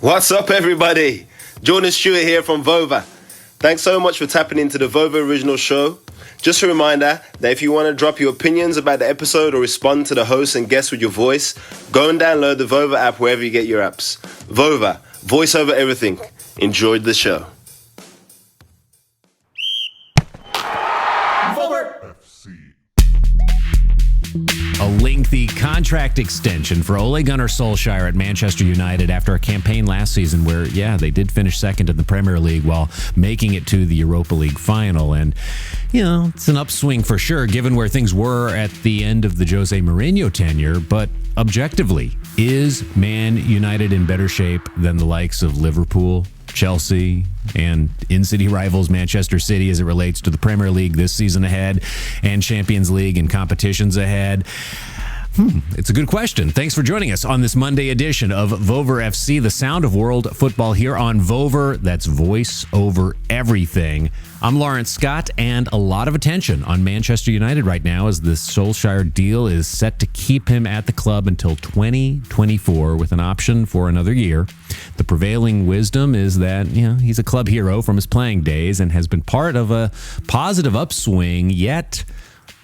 What's up, everybody? Jordan Stewart here from Vover. Thanks so much for tapping into the Vover Original Show. Just a reminder that if you want to drop your opinions about the episode or respond to the host and guests with your voice, go and download the Vover app wherever you get your apps. Vover, voice over everything. Enjoyed the show. A lengthy contract extension for Ole Gunnar Solskjaer at Manchester United after a campaign last season where, they did finish second in the Premier League while making it to the Europa League final. And, it's an upswing for sure, given where things were at the end of the Jose Mourinho tenure. But objectively, is Man United in better shape than the likes of Liverpool, Chelsea, and in-city rivals Manchester City as it relates to the Premier League this season ahead and Champions League and competitions ahead? It's a good question. Thanks for joining us on this Monday edition of Vover FC, the sound of world football here on Vover. That's voice over everything. I'm Laurence Scott, and a lot of attention on Manchester United right now as the Solskjaer deal is set to keep him at the club until 2024 with an option for another year. The prevailing wisdom is that, he's a club hero from his playing days and has been part of a positive upswing, yet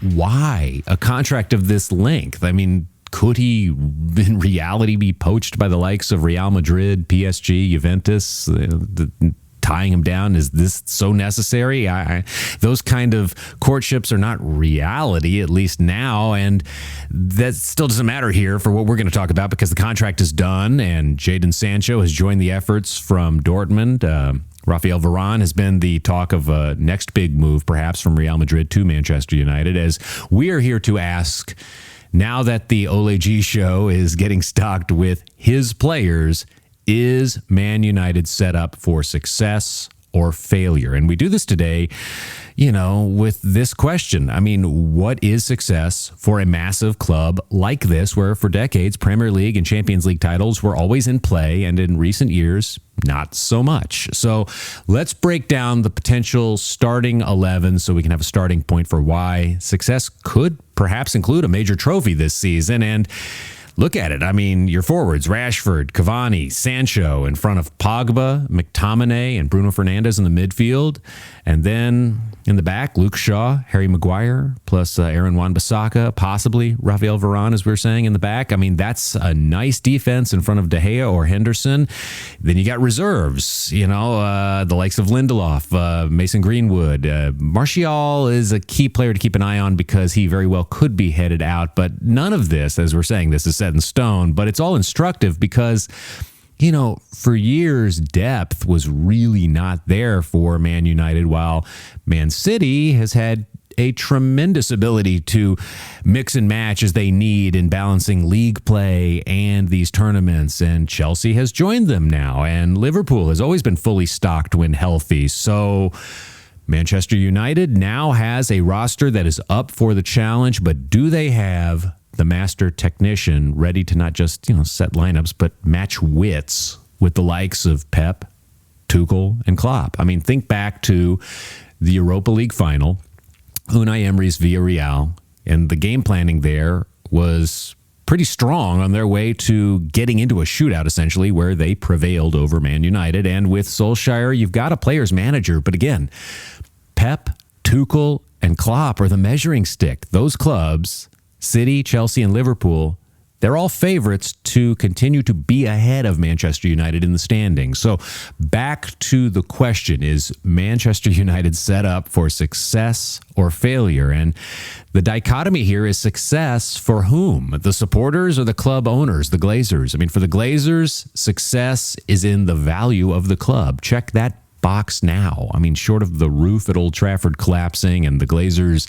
why a contract of this length? I mean, could he in reality be poached by the likes of Real Madrid, PSG, Juventus? Tying him down, is this so necessary? Those kind of courtships are not reality, at least now, and that still doesn't matter here for what we're going to talk about because the contract is done and Jadon Sancho has joined the efforts from Dortmund. Rafael Varane has been the talk of a next big move, perhaps from Real Madrid to Manchester United, as we are here to ask, now that the Ole G show is getting stocked with his players, is Man United set up for success or failure? And we do this today, with this question. I mean, what is success for a massive club like this, where for decades Premier League and Champions League titles were always in play, and in recent years, not so much? So let's break down the potential starting 11 so we can have a starting point for why success could perhaps include a major trophy this season. And look at it. I mean, your forwards, Rashford, Cavani, Sancho in front of Pogba, McTominay, and Bruno Fernandes in the midfield. And then in the back, Luke Shaw, Harry Maguire, plus Aaron Wan-Bissaka, possibly Rafael Varane, as we were saying, in the back. I mean, that's a nice defense in front of De Gea or Henderson. Then you got reserves, the likes of Lindelof, Mason Greenwood. Martial is a key player to keep an eye on because he very well could be headed out. But none of this, as we're saying, this is set in stone. But it's all instructive because for years, depth was really not there for Man United, while Man City has had a tremendous ability to mix and match as they need in balancing league play and these tournaments. And Chelsea has joined them now, and Liverpool has always been fully stocked when healthy. So Manchester United now has a roster that is up for the challenge, but do they have the master technician ready to not just, set lineups, but match wits with the likes of Pep, Tuchel, and Klopp? I mean, think back to the Europa League final, Unai Emery's Villarreal, and the game planning there was pretty strong on their way to getting into a shootout, essentially, where they prevailed over Man United. And with Solskjaer, you've got a player's manager, but again, Pep, Tuchel, and Klopp are the measuring stick. Those clubs, City, Chelsea, and Liverpool, they're all favorites to continue to be ahead of Manchester United in the standings. So back to the question, is Manchester United set up for success or failure? And the dichotomy here is success for whom? The supporters or the club owners, the Glazers? I mean, for the Glazers, success is in the value of the club. Check that box now. I mean, short of the roof at Old Trafford collapsing and the Glazers,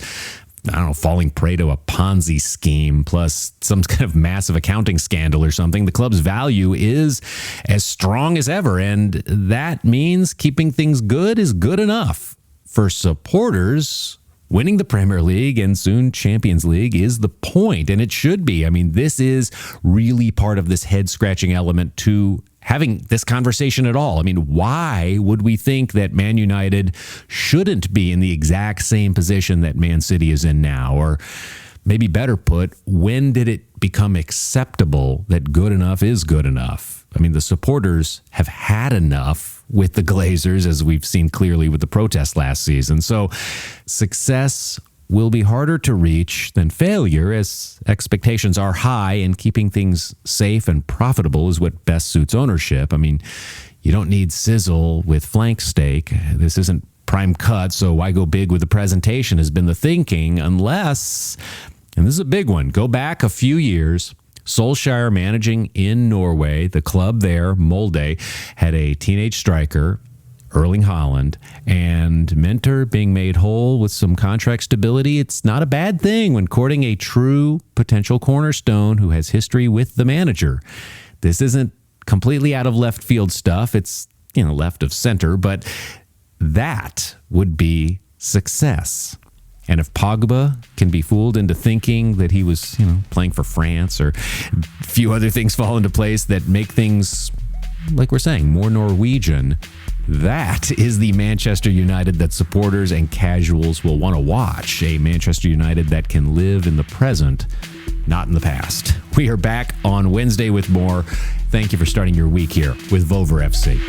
falling prey to a Ponzi scheme plus some kind of massive accounting scandal or something, the club's value is as strong as ever. And that means keeping things good is good enough. For supporters, winning the Premier League and soon Champions League is the point, and it should be. I mean, this is really part of this head-scratching element to having this conversation at all. I mean, why would we think that Man United shouldn't be in the exact same position that Man City is in now? Or maybe better put, when did it become acceptable that good enough is good enough? I mean, the supporters have had enough with the Glazers, as we've seen clearly with the protest last season. So success will be harder to reach than failure, as expectations are high, and keeping things safe and profitable is what best suits ownership. I mean, you don't need sizzle with flank steak. This isn't prime cut, so why go big with the presentation has been the thinking, unless, and this is a big one, go back a few years, Solskjaer managing in Norway, the club there, Molde, had a teenage striker, Erling Haaland, and Mentor being made whole with some contract stability. It's not a bad thing when courting a true potential cornerstone who has history with the manager. This isn't completely out of left field stuff. It's, left of center, but that would be success. And if Pogba can be fooled into thinking that he was, playing for France, or a few other things fall into place that make things, like we're saying, more Norwegian, that is the Manchester United that supporters and casuals will want to watch. A Manchester United that can live in the present, not in the past. We are back on Wednesday with more. Thank you for starting your week here with Vover FC.